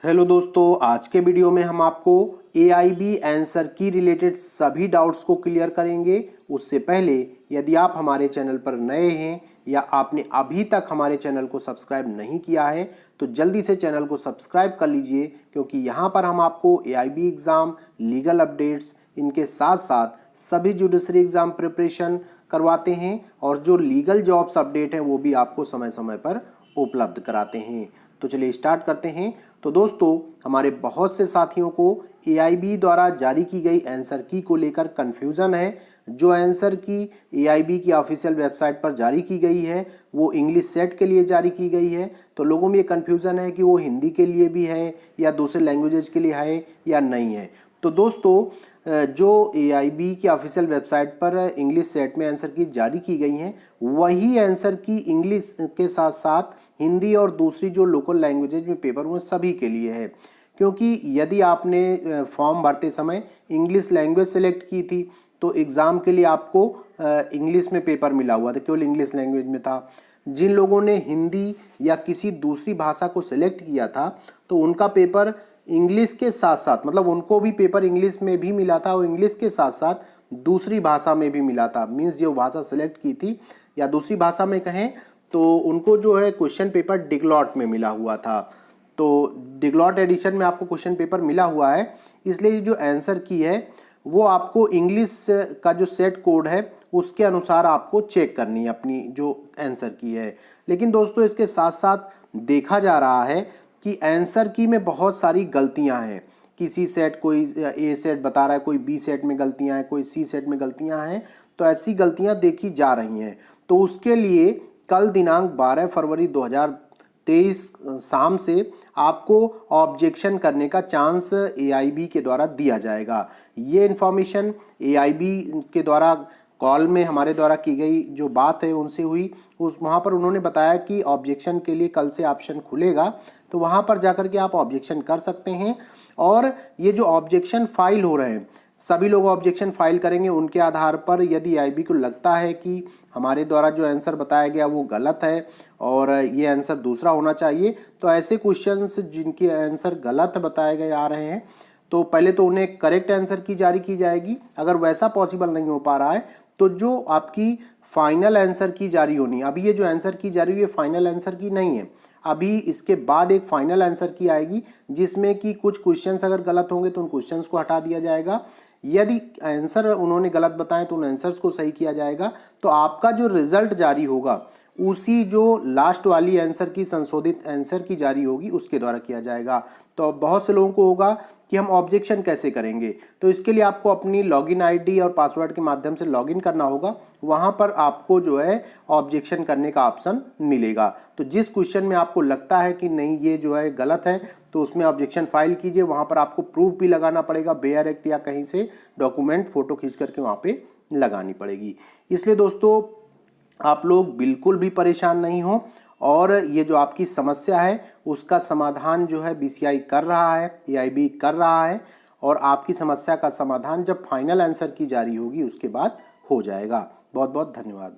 Hello दोस्तों, आज के वीडियो में हम आपको AIB आंसर की रिलेटेड सभी डाउट्स को क्लियर करेंगे। उससे पहले यदि आप हमारे चैनल पर नए हैं या आपने अभी तक हमारे चैनल को सब्सक्राइब नहीं किया है तो जल्दी से चैनल को सब्सक्राइब कर लीजिए, क्योंकि यहाँ पर हम आपको AIB एग्ज़ाम, लीगल अपडेट्स, इनके साथ साथ सभी जुडिशरी एग्ज़ाम प्रिपरेशन करवाते हैं और जो लीगल जॉब्स अपडेट हैं वो भी आपको समय समय पर उपलब्ध कराते हैं। तो चलिए स्टार्ट करते हैं। तो दोस्तों, हमारे बहुत से साथियों को AIB द्वारा जारी की गई आंसर की को लेकर कन्फ्यूज़न है। जो आंसर की AIB की ऑफिशियल वेबसाइट पर जारी की गई है वो इंग्लिश सेट के लिए जारी की गई है। तो लोगों में ये कन्फ्यूज़न है कि वो हिंदी के लिए भी है या दूसरे लैंग्वेजेस के लिए है या नहीं है। तो दोस्तों, जो AIB की ऑफिशियल वेबसाइट पर इंग्लिश सेट में आंसर की जारी की गई हैं वही आंसर की इंग्लिश के साथ साथ हिंदी और दूसरी जो लोकल लैंग्वेजेज में पेपर हुए सभी के लिए है। क्योंकि यदि आपने फॉर्म भरते समय इंग्लिश लैंग्वेज सेलेक्ट की थी तो एग्ज़ाम के लिए आपको इंग्लिश में पेपर मिला हुआ था, केवल इंग्लिश लैंग्वेज में था। जिन लोगों ने हिंदी या किसी दूसरी भाषा को सिलेक्ट किया था तो उनका पेपर इंग्लिश के साथ साथ, मतलब उनको भी पेपर इंग्लिश में भी मिला था और इंग्लिश के साथ साथ दूसरी भाषा में भी मिला था। मीन्स जो भाषा सेलेक्ट की थी या दूसरी भाषा में कहें तो उनको जो है क्वेश्चन पेपर डिग्लॉट में मिला हुआ था। तो डिग्लॉट एडिशन में आपको क्वेश्चन पेपर मिला हुआ है, इसलिए जो आंसर की है वो आपको इंग्लिश का जो सेट कोड है उसके अनुसार आपको चेक करनी है अपनी जो आंसर की है। लेकिन दोस्तों, इसके साथ साथ देखा जा रहा है कि आंसर की में बहुत सारी गलतियां हैं। किसी सेट, कोई A सेट बता रहा है, कोई B सेट में गलतियां हैं, कोई C सेट में गलतियां हैं। तो ऐसी गलतियां देखी जा रही हैं। तो उसके लिए कल दिनांक 12 फरवरी 2023 शाम से आपको ऑब्जेक्शन करने का चांस AIB के द्वारा दिया जाएगा। ये इन्फॉर्मेशन AIB के द्वारा कॉल में हमारे द्वारा की गई जो बात है उनसे हुई। वहाँ पर उन्होंने बताया कि ऑब्जेक्शन के लिए कल से ऑप्शन खुलेगा, तो वहाँ पर जाकर के आप ऑब्जेक्शन कर सकते हैं। और ये जो ऑब्जेक्शन फाइल हो रहे हैं, सभी लोग ऑब्जेक्शन फाइल करेंगे। उनके आधार पर यदि AIB को लगता है कि हमारे द्वारा जो आंसर बताया गया वो गलत है और ये आंसर दूसरा होना चाहिए, तो ऐसे क्वेश्चंस जिनके आंसर गलत बताए गए आ रहे हैं तो पहले तो उन्हें करेक्ट आंसर की जारी की जाएगी। अगर वैसा पॉसिबल नहीं हो पा रहा है तो जो आपकी फाइनल आंसर की जारी होनी है, अभी ये जो आंसर की जारी हुई है फाइनल आंसर की नहीं है, अभी इसके बाद एक फाइनल आंसर की आएगी जिसमें कि कुछ क्वेश्चंस अगर गलत होंगे तो उन क्वेश्चंस को हटा दिया जाएगा। यदि आंसर उन्होंने गलत बताए तो उन आंसर्स को सही किया जाएगा। तो आपका जो रिजल्ट जारी होगा उसी जो लास्ट वाली आंसर की संशोधित आंसर की जारी होगी उसके द्वारा किया जाएगा। तो बहुत से लोगों को होगा कि हम ऑब्जेक्शन कैसे करेंगे, तो इसके लिए आपको अपनी लॉगिन आईडी और पासवर्ड के माध्यम से लॉगिन करना होगा। वहाँ पर आपको जो है ऑब्जेक्शन करने का ऑप्शन मिलेगा। तो जिस क्वेश्चन में आपको लगता है कि नहीं ये जो है गलत है तो उसमें ऑब्जेक्शन फाइल कीजिए। वहाँ पर आपको प्रूफ भी लगाना पड़ेगा, बेयर एक्ट या कहीं से डॉक्यूमेंट फोटो खींच करके वहाँ पे लगानी पड़ेगी। इसलिए दोस्तों, आप लोग बिल्कुल भी परेशान नहीं हो और ये जो आपकी समस्या है उसका समाधान जो है BCI कर रहा है, AIB कर रहा है और आपकी समस्या का समाधान जब फाइनल आंसर की जारी होगी उसके बाद हो जाएगा। बहुत बहुत धन्यवाद।